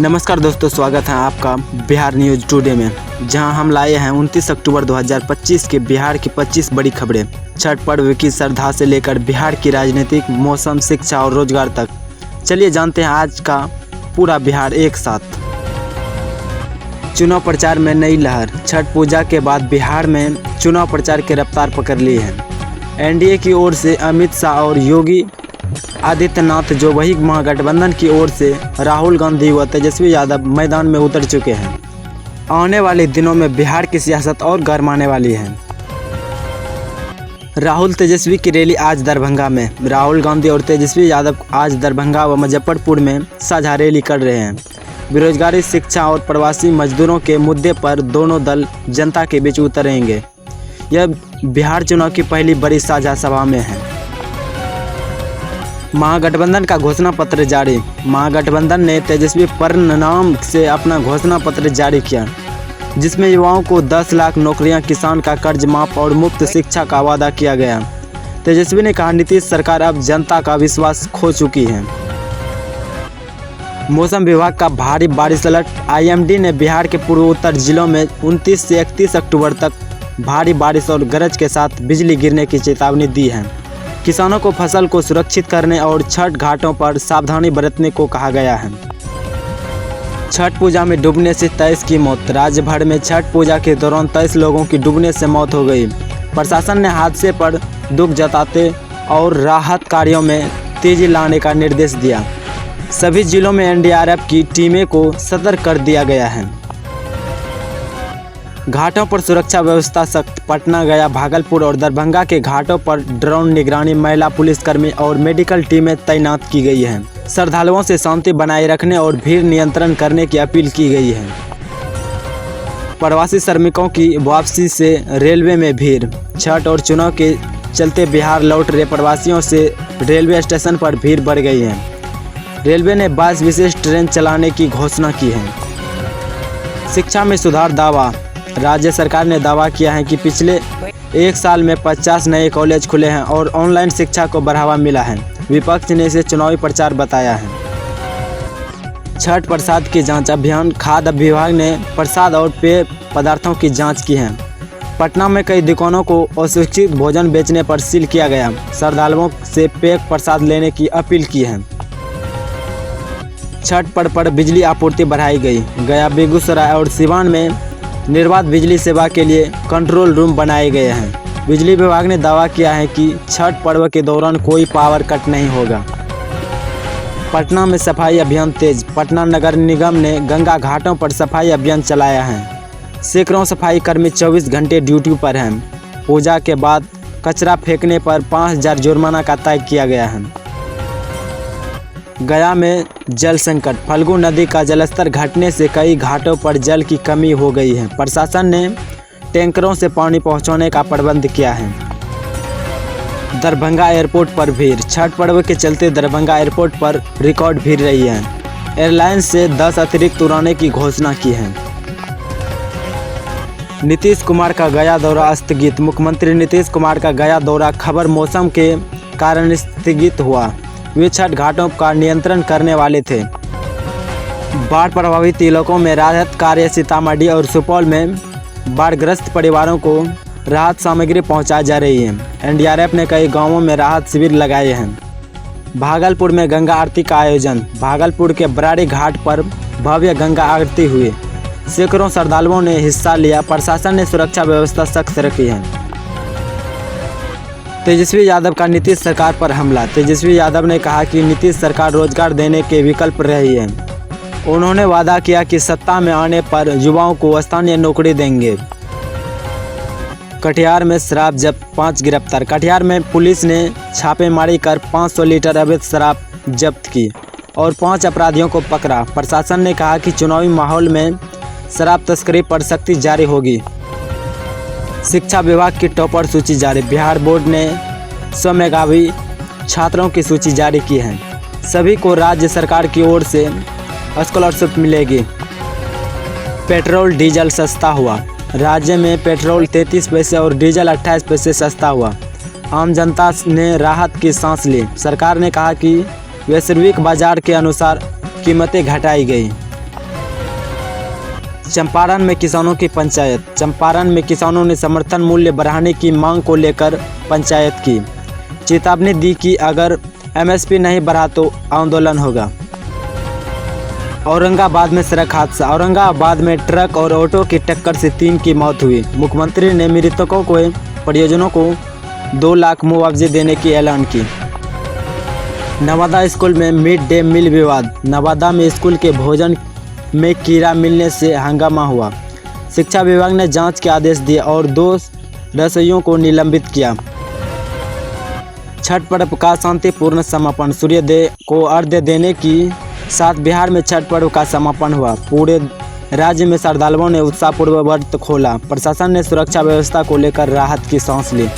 नमस्कार दोस्तों, स्वागत है आपका बिहार न्यूज़ टुडे में, जहां हम लाए हैं 29 अक्टूबर 2025 के बिहार की 25 बड़ी खबरें। छठ पर्व की श्रद्धा से लेकर बिहार की राजनीतिक, मौसम, शिक्षा और रोजगार तक। चलिए जानते हैं आज का पूरा बिहार एक साथ। चुनाव प्रचार में नई लहर। छठ पूजा के बाद बिहार में चुनाव प्रचार की रफ्तार पकड़ ली है। एनडीए की ओर से अमित शाह और योगी आदित्यनाथ, जो वही महागठबंधन की ओर से राहुल गांधी व तेजस्वी यादव मैदान में उतर चुके हैं। आने वाले दिनों में बिहार की सियासत और गरमाने वाली है। राहुल तेजस्वी की रैली आज दरभंगा में। राहुल गांधी और तेजस्वी यादव आज दरभंगा व मुजफ्फरपुर में साझा रैली कर रहे हैं। बेरोजगारी, शिक्षा और प्रवासी मजदूरों के मुद्दे पर दोनों दल जनता के बीच उतरेंगे। यह बिहार चुनाव की पहली बड़ी साझा सभा में है। महागठबंधन का घोषणा पत्र जारी। महागठबंधन ने तेजस्वी परिणाम से अपना घोषणा पत्र जारी किया, जिसमें युवाओं को 10 लाख नौकरियां, किसान का कर्ज माफ और मुफ्त शिक्षा का वादा किया गया। तेजस्वी ने कहा, नीतीश सरकार अब जनता का विश्वास खो चुकी है। मौसम विभाग का भारी बारिश अलर्ट। आईएमडी ने बिहार के पूर्वोत्तर जिलों में 29 से 31 अक्टूबर तक भारी बारिश और गरज के साथ बिजली गिरने की चेतावनी दी है। किसानों को फसल को सुरक्षित करने और छठ घाटों पर सावधानी बरतने को कहा गया है। छठ पूजा में डूबने से 23 की मौत। राज्य भर में छठ पूजा के दौरान 23 लोगों की डूबने से मौत हो गई। प्रशासन ने हादसे पर दुख जताते और राहत कार्यों में तेजी लाने का निर्देश दिया। सभी जिलों में एनडीआरएफ की टीमें को सतर्क कर दिया गया है। घाटों पर सुरक्षा व्यवस्था सख्त। पटना, गया, भागलपुर और दरभंगा के घाटों पर ड्रोन निगरानी, महिला पुलिसकर्मी और मेडिकल टीमें तैनात की गई हैं। श्रद्धालुओं से शांति बनाए रखने और भीड़ नियंत्रण करने की अपील की गई है। प्रवासी श्रमिकों की वापसी से रेलवे में भीड़। छठ और चुनाव के चलते बिहार लौट रहे प्रवासियों से रेलवे स्टेशन पर भीड़ बढ़ गई है। रेलवे ने 22 विशेष ट्रेन चलाने की घोषणा की है। शिक्षा में सुधार दावा। राज्य सरकार ने दावा किया है कि पिछले एक साल में 50 नए कॉलेज खुले हैं और ऑनलाइन शिक्षा को बढ़ावा मिला है। विपक्ष ने इसे चुनावी प्रचार बताया है। छठ प्रसाद की जांच अभियान। खाद्य विभाग ने प्रसाद और पेय पदार्थों की जांच की है। पटना में कई दुकानों को असुरक्षित भोजन बेचने पर सील किया गया। श्रद्धालुओं से पेय प्रसाद लेने की अपील की है। छठ पर्व पर बिजली आपूर्ति बढ़ाई गई। गया, बेगूसराय और सिवान में निर्बाध बिजली सेवा के लिए कंट्रोल रूम बनाए गए हैं। बिजली विभाग ने दावा किया है कि छठ पर्व के दौरान कोई पावर कट नहीं होगा। पटना में सफाई अभियान तेज। पटना नगर निगम ने गंगा घाटों पर सफाई अभियान चलाया है। सैकड़ों सफाई कर्मी 24 घंटे ड्यूटी पर हैं। पूजा के बाद कचरा फेंकने पर 5000 जुर्माना का तय किया गया है। गया में जल संकट। फल्गु नदी का जलस्तर घटने से कई घाटों पर जल की कमी हो गई है। प्रशासन ने टैंकरों से पानी पहुंचाने का प्रबंध किया है। दरभंगा एयरपोर्ट पर भीड़। छठ पर्व के चलते दरभंगा एयरपोर्ट पर रिकॉर्ड भीड़ रही है। एयरलाइंस से 10 अतिरिक्त उड़ानें की घोषणा की है। नीतीश कुमार का गया दौरा स्थगित। मुख्यमंत्री नीतीश कुमार का गया दौरा खबर मौसम के कारण स्थगित हुआ। वे छठ घाटों का नियंत्रण करने वाले थे। बाढ़ प्रभावित इलाकों में राहत कार्य। सीतामढ़ी और सुपौल में बाढ़ग्रस्त परिवारों को राहत सामग्री पहुंचाई जा रही है। एनडीआरएफ ने कई गांवों में राहत शिविर लगाए हैं। भागलपुर में गंगा आरती का आयोजन। भागलपुर के बराड़ी घाट पर भव्य गंगा आरती हुई। सैकड़ों श्रद्धालुओं ने हिस्सा लिया। प्रशासन ने सुरक्षा व्यवस्था सख्त रखी है। तेजस्वी यादव का नीतीश सरकार पर हमला। तेजस्वी यादव ने कहा कि नीतीश सरकार रोजगार देने के विकल्प रही है। उन्होंने वादा किया कि सत्ता में आने पर युवाओं को स्थानीय नौकरी देंगे। कटिहार में शराब जब्त, 5 गिरफ्तार। कटिहार में पुलिस ने छापेमारी कर 500 लीटर अवैध शराब जब्त की और 5 अपराधियों को पकड़ा। प्रशासन ने कहा कि चुनावी माहौल में शराब तस्करी पर सख्ती जारी होगी। शिक्षा विभाग की टॉपर सूची जारी। बिहार बोर्ड ने 100 मेधावी छात्रों की सूची जारी की है। सभी को राज्य सरकार की ओर से स्कॉलरशिप मिलेगी। पेट्रोल डीजल सस्ता हुआ। राज्य में पेट्रोल 33 पैसे और डीजल 28 पैसे सस्ता हुआ। आम जनता ने राहत की सांस ली। सरकार ने कहा कि वैश्विक बाजार के अनुसार कीमतें घटाई गई। चंपारण में किसानों की पंचायत। चंपारण में किसानों ने समर्थन मूल्य बढ़ाने की मांग को लेकर पंचायत की। चेतावनी दी कि अगर एमएसपी नहीं बढ़ा तो आंदोलन होगा। औरंगाबाद में सड़क हादसा। औरंगाबाद में ट्रक और ऑटो की टक्कर से 3 की मौत हुई। मुख्यमंत्री ने मृतकों को परिजनों को 2 लाख मुआवजे देने की ऐलान की। नवादा स्कूल में मिड डे मील विवाद। नवादा में स्कूल के भोजन में कीड़ा मिलने से हंगामा हुआ। शिक्षा विभाग ने जांच के आदेश दिए और 2 रसोइयों को निलंबित किया। छठ पर्व का शांतिपूर्ण समापन। सूर्योदय को अर्घ्य देने के साथ बिहार में छठ पर्व का समापन हुआ। पूरे राज्य में श्रद्धालुओं ने उत्साहपूर्वक व्रत खोला। प्रशासन ने सुरक्षा व्यवस्था को लेकर राहत की सांस ली।